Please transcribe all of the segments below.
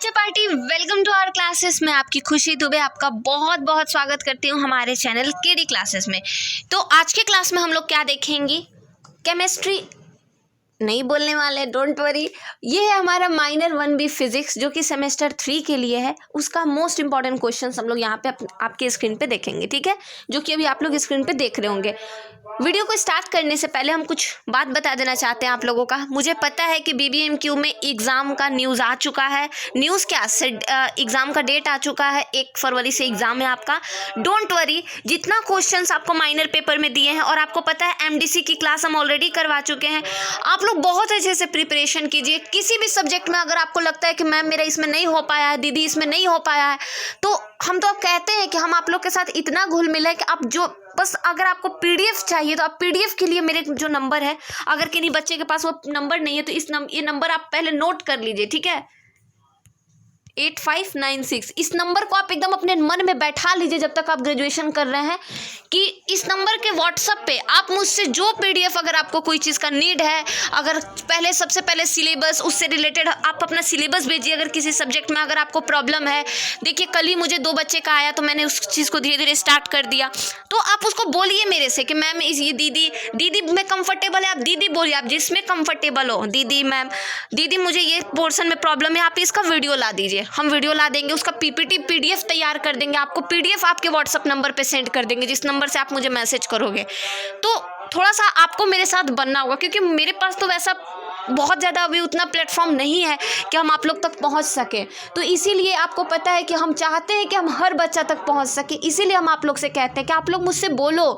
Party welcome to our classes में आपकी खुशी दुबे आपका बहुत बहुत स्वागत करती हूँ हमारे चैनल केडी क्लासेस में। तो आज के क्लास में हम लोग क्या देखेंगे, केमिस्ट्री नहीं बोलने वाले, डोंट वरी। ये है हमारा माइनर 1B फिजिक्स जो कि सेमेस्टर 3 के लिए है। उसका मोस्ट इंपॉर्टेंट क्वेश्चन हम लोग यहाँ पे आपके स्क्रीन पे देखेंगे, ठीक है, जो कि अभी आप लोग स्क्रीन पे देख रहे होंगे। वीडियो को स्टार्ट करने से पहले हम कुछ बात बता देना चाहते हैं आप लोगों का। मुझे पता है कि BBMQ में एग्ज़ाम का न्यूज़ आ चुका है। न्यूज़ क्या, एग्ज़ाम का डेट आ चुका है, 1 फरवरी से एग्ज़ाम है आपका। डोंट वरी, जितना क्वेश्चंस आपको माइनर पेपर में दिए हैं और आपको पता है MDC की क्लास हम ऑलरेडी करवा चुके हैं। आप लोग बहुत अच्छे से प्रिपरेशन कीजिए। किसी भी सब्जेक्ट में अगर आपको लगता है कि मैम मेरा इसमें नहीं हो पाया है, दीदी इसमें नहीं हो पाया है, तो हम तो अब कहते हैं कि हम आप लोग के साथ इतना घुल मिला है कि आप जो बस अगर आपको PDF चाहिए तो आप PDF के लिए मेरे जो नंबर है, अगर किसी बच्चे के पास वो नंबर नहीं है तो ये नंबर आप पहले नोट कर लीजिए, ठीक है, 8596। इस नंबर को आप एकदम अपने मन में बैठा लीजिए जब तक आप ग्रेजुएशन कर रहे हैं, कि इस नंबर के व्हाट्सएप पे आप मुझसे जो PDF अगर आपको कोई चीज़ का नीड है, अगर सबसे पहले सिलेबस, उससे रिलेटेड आप अपना सिलेबस भेजिए। अगर किसी सब्जेक्ट में अगर आपको प्रॉब्लम है, देखिए कल ही मुझे 2 बच्चे का आया तो मैंने उस चीज़ को धीरे धीरे स्टार्ट कर दिया, तो आप उसको बोलिए मेरे से कि मैम ये दीदी में कंफर्टेबल है, आप दीदी बोलिए, आप जिसमें कंफर्टेबल हो, दीदी मैम दीदी मुझे ये पोर्शन में प्रॉब्लम है, आप इसका वीडियो ला दीजिए, हम वीडियो ला देंगे, उसका PPT PDF तैयार कर देंगे, आपको PDF आपके व्हाट्सएप नंबर पे सेंड कर देंगे, जिस नंबर से आप मुझे मैसेज करोगे। तो थोड़ा सा आपको मेरे साथ बनना होगा, क्योंकि मेरे पास तो वैसा बहुत ज़्यादा अभी उतना प्लेटफॉर्म नहीं है कि हम आप लोग तक पहुंच सकें। तो इसीलिए आपको पता है कि हम चाहते हैं कि हम हर बच्चा तक पहुंच सके, इसीलिए हम आप लोग से कहते हैं कि आप लोग मुझसे बोलो,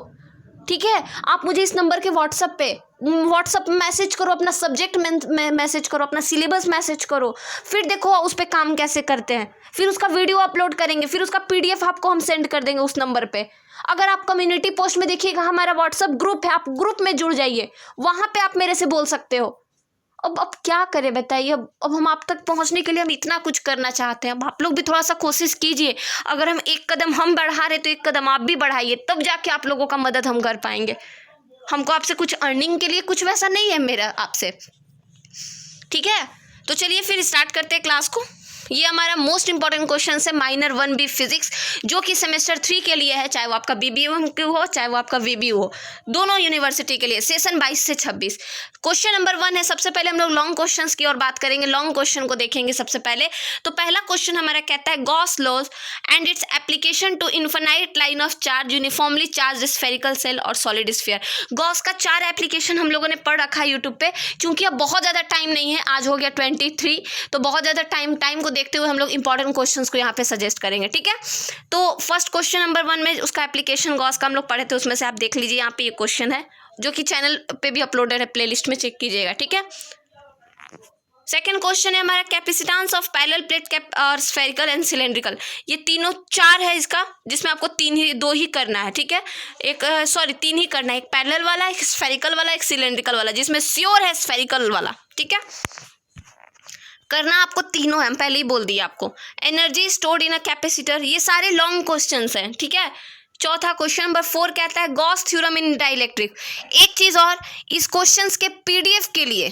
ठीक है। आप मुझे इस नंबर के व्हाट्सएप मैसेज करो, अपना सब्जेक्ट मैसेज करो, अपना सिलेबस मैसेज करो, फिर देखो उस पर काम कैसे करते हैं, फिर उसका वीडियो अपलोड करेंगे, फिर उसका PDF आपको हम सेंड कर देंगे उस नंबर पे। अगर आप कम्युनिटी पोस्ट में देखिएगा हमारा व्हाट्सएप ग्रुप है, आप ग्रुप में जुड़ जाइए, वहाँ पे आप मेरे से बोल सकते हो। अब क्या करें बताइए, अब हम आप तक पहुंचने के लिए हम इतना कुछ करना चाहते हैं। अब आप लोग भी थोड़ा सा कोशिश कीजिए। अगर हम एक कदम हम बढ़ा रहे तो एक कदम आप भी बढ़ाइए, तब जाके आप लोगों का मदद हम कर पाएंगे। हमको आपसे कुछ अर्निंग के लिए कुछ वैसा नहीं है मेरा आपसे, ठीक है। तो चलिए फिर स्टार्ट करते हैं क्लास को। ये हमारा मोस्ट इंपॉर्टेंट क्वेश्चन है माइनर 1B फिजिक्स, जो कि सेमेस्टर 3 के लिए है, चाहे वो आपका BBMQ हो चाहे वो आपका VBU हो, दोनों यूनिवर्सिटी के लिए, सेशन 22 से 26। क्वेश्चन नंबर 1 है। सबसे पहले हम लोग लॉन्ग क्वेश्चंस की ओर बात करेंगे, लॉन्ग क्वेश्चन को देखेंगे सबसे पहले। तो पहला क्वेश्चन हमारा कहता है Gauss laws and its application to infinite line of charge uniformly charge spherical shell और सॉलिड स्फीयर। गॉस का 4 एप्लीकेशन हम लोगों ने पढ़ रखा है यूट्यूब पे, क्योंकि अब बहुत ज़्यादा टाइम नहीं है, आज हो गया 23, तो बहुत ज़्यादा टाइम को देखते हुए हम लोग इंपॉर्टेंट क्वेश्चंस को यहाँ पे सजेस्ट करेंगे, ठीक है। तो फर्स्ट क्वेश्चन नंबर 1 में उसका एप्लीकेशन गॉस का हम लोग पढ़े थे, उसमें से आप देख लीजिए, यहाँ पे ये क्वेश्चन है जो कि चैनल पे भी अपलोडेड है, प्लेलिस्ट में चेक कीजिएगा, ठीक है। सेकेंड क्वेश्चन है हमारा capacitance of parallel plate cap और स्फेरिकल एंड सिलेंड्रिकल। ये तीनों 4 है इसका, जिसमें आपको 2 ही करना है, ठीक है। 3 ही करना है, एक पैरेलल वाला, एक स्फेरिकल वाला, एक सिलेंड्रिकल वाला, जिसमें श्योर है स्फेरिकल वाला, ठीक है। करना आपको तीनों है, हम पहले ही बोल दिया आपको। Energy stored in a capacitor, ये सारे लॉन्ग क्वेश्चंस हैं, ठीक है। चौथा क्वेश्चन नंबर 4 कहता है गॉस थ्योरम इन डाइलेक्ट्रिक। एक चीज़ और, इस क्वेश्चंस के PDF के लिए,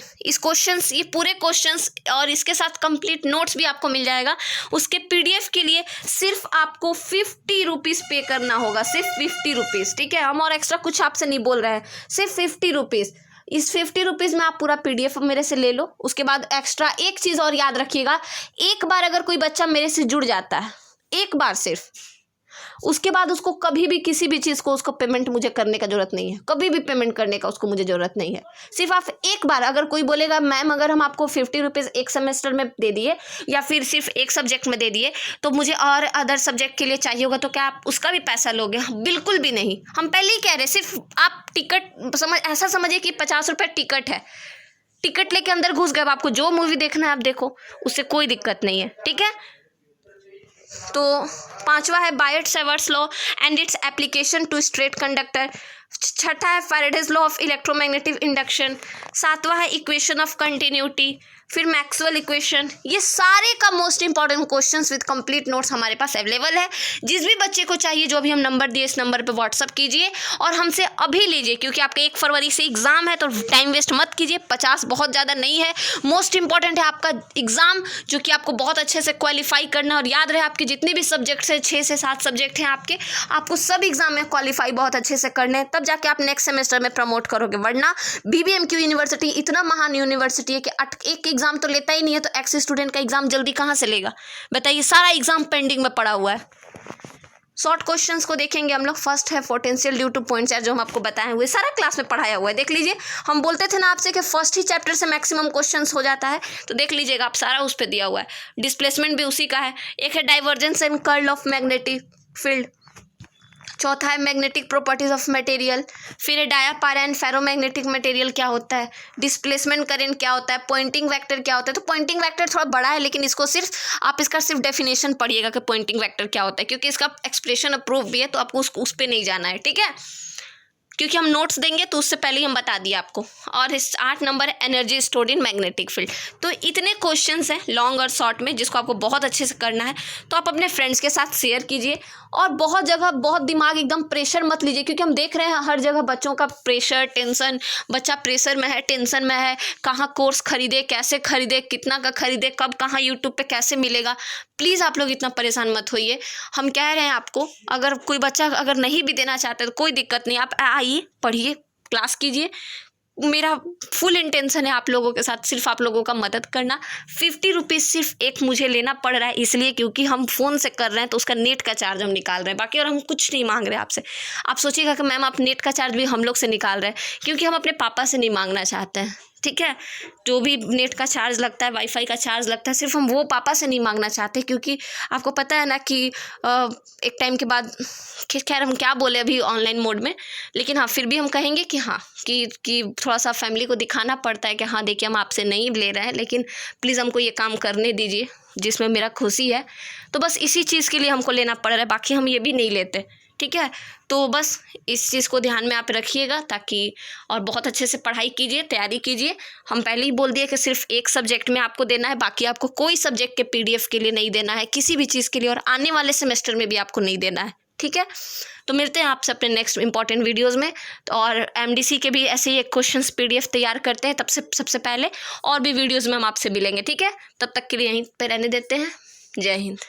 ये पूरे क्वेश्चंस और इसके साथ कंप्लीट नोट्स भी आपको मिल जाएगा, उसके PDF के लिए सिर्फ आपको 50 रुपीज़ पे करना होगा, सिर्फ 50 रुपीज़, ठीक है। हम और एक्स्ट्रा कुछ आपसे नहीं बोल रहे हैं, सिर्फ 50 रुपीज़। इस 50 रुपीज़ में आप पूरा PDF मेरे से ले लो। उसके बाद एक्स्ट्रा एक चीज़ और याद रखिएगा, एक बार अगर कोई बच्चा मेरे से जुड़ जाता है, एक बार सिर्फ, उसके बाद उसको कभी भी किसी भी चीज़ को उसको पेमेंट मुझे करने का ज़रूरत नहीं है, कभी भी पेमेंट करने का उसको मुझे ज़रूरत नहीं है। सिर्फ आप एक बार, अगर कोई बोलेगा मैम अगर हम आपको 50 रुपीज़ एक सेमेस्टर में दे दिए या फिर सिर्फ एक सब्जेक्ट में दे दिए तो मुझे और अदर सब्जेक्ट के लिए चाहिए होगा, तो क्या आप उसका भी पैसा लोगे? बिल्कुल भी नहीं। हम पहले ही कह रहे, सिर्फ आप टिकट ऐसा समझिए कि 50 रुपये टिकट है, टिकट लेके अंदर घुस गए, आपको जो मूवी देखना है आप देखो, उससे कोई दिक्कत नहीं है, ठीक है। तो 5वां है Biot Savart's law and its application to straight conductor. 6ठा है Faraday's law of electromagnetic induction. 7वां है इक्वेशन ऑफ कंटिन्यूटी। फिर मैक्सवेल इक्वेशन, ये सारे का most important questions with complete notes हमारे पास अवेलेबल है। जिस भी बच्चे को चाहिए, जो भी हम नंबर दिए इस नंबर पे व्हाट्सअप कीजिए और हमसे अभी लीजिए, क्योंकि आपका 1 फरवरी से एग्जाम है, तो टाइम वेस्ट मत कीजिए। 50 बहुत ज़्यादा नहीं है, मोस्ट इंपॉर्टेंट है आपका एग्जाम, जो कि आपको बहुत अच्छे से क्वालिफाई करना। और याद रहे, आपके जितने भी सब्जेक्ट्स हैं, 6 से 7 सब्जेक्ट हैं आपको सब एग्जाम में क्वालिफाई बहुत अच्छे से करने हैं, तब जाके आप नेक्स्ट सेमेस्टर में प्रमोट करोगे। वरना BBMQ यूनिवर्सिटी इतना महान यूनिवर्सिटी है कि एक एग्जाम तो लेता ही नहीं है, तो एक्स स्टूडेंट का एग्जाम जल्दी कहाँ से लेगा बताइए। सारा एग्जाम पेंडिंग में पड़ा हुआ है। शॉर्ट क्वेश्चंस को देखेंगे हम लोग। फर्स्ट है potential due two point charge, जो हम आपको बताए हुए सारा क्लास में पढ़ाया हुआ है, देख लीजिए। हम बोलते थे ना आपसे कि फर्स्ट ही चैप्टर से मैक्सिमम क्वेश्चंस हो जाता है, तो देख लीजिएगा आप, सारा उस पर दिया हुआ है। डिस्प्लेसमेंट भी उसी का है। एक है divergence and curl of magnetic field. चौथा है मैग्नेटिक प्रॉपर्टीज ऑफ मटेरियल। फिर है डायापारा एंड फेरोमैग्नेटिक मटेरियल क्या होता है, डिस्प्लेसमेंट करंट क्या होता है, पॉइंटिंग वेक्टर क्या होता है। तो पॉइंटिंग वेक्टर थोड़ा बड़ा है, लेकिन इसको इसका सिर्फ डेफिनेशन पढ़िएगा कि पॉइंटिंग वेक्टर क्या होता है, क्योंकि इसका एक्सप्रेशन अप्रूव भी है, तो आपको उस पर नहीं जाना है, ठीक है, क्योंकि हम नोट्स देंगे तो उससे पहले ही हम बता दिए आपको। और 8 नंबर है energy stored in magnetic field. तो इतने क्वेश्चंस हैं लॉन्ग और शॉर्ट में, जिसको आपको बहुत अच्छे से करना है। तो आप अपने फ्रेंड्स के साथ शेयर कीजिए, और बहुत जगह बहुत दिमाग एकदम प्रेशर मत लीजिए, क्योंकि हम देख रहे हैं हर जगह बच्चों का प्रेशर, टेंशन। बच्चा प्रेशर में है, टेंशन में है, कहाँ कोर्स खरीदे, कैसे खरीदे, कितना का खरीदे, कब कहाँ यूट्यूब पे कैसे मिलेगा। प्लीज़ आप लोग इतना परेशान मत होइए। हम कह रहे हैं आपको, अगर कोई बच्चा अगर नहीं भी देना चाहता है तो कोई दिक्कत नहीं, आप आइए, पढ़िए, क्लास कीजिए। मेरा फुल इंटेंशन है आप लोगों के साथ सिर्फ आप लोगों का मदद करना। 50 रुपीज़ सिर्फ एक मुझे लेना पड़ रहा है, इसलिए क्योंकि हम फ़ोन से कर रहे हैं, तो उसका नेट का चार्ज हम निकाल रहे हैं, बाकी और हम कुछ नहीं मांग रहे आपसे। आप सोचिएगा कि मैम आप नेट का चार्ज भी हम लोग से निकाल रहे हैं, क्योंकि हम अपने पापा से नहीं मांगना चाहते हैं, ठीक है। जो भी नेट का चार्ज लगता है, वाईफाई का चार्ज लगता है, सिर्फ हम वो पापा से नहीं मांगना चाहते, क्योंकि आपको पता है ना कि एक टाइम के बाद, खैर हम क्या बोले अभी ऑनलाइन मोड में, लेकिन हाँ फिर भी हम कहेंगे कि हाँ कि थोड़ा सा फैमिली को दिखाना पड़ता है कि हाँ देखिए हम आपसे नहीं ले रहे हैं, लेकिन प्लीज़ हमको ये काम करने दीजिए जिसमें मेरा खुशी है। तो बस इसी चीज़ के लिए हमको लेना पड़ रहा है, बाकी हम ये भी नहीं लेते, ठीक है। तो बस इस चीज़ को ध्यान में आप रखिएगा, ताकि और बहुत अच्छे से पढ़ाई कीजिए, तैयारी कीजिए। हम पहले ही बोल दिए कि सिर्फ एक सब्जेक्ट में आपको देना है, बाकी आपको कोई सब्जेक्ट के PDF के लिए नहीं देना है, किसी भी चीज़ के लिए, और आने वाले सेमेस्टर में भी आपको नहीं देना है, ठीक है। तो मिलते हैं आपसे अपने नेक्स्ट इंपॉर्टेंट वीडियोज़ में। तो और MDC के भी ऐसे ही एक क्वेश्चंस PDF तैयार करते हैं, तब से सबसे पहले और भी वीडियोज़ में हम आपसे मिलेंगे, ठीक है। तब तक के लिए यहीं पर रहने देते हैं। जय हिंद।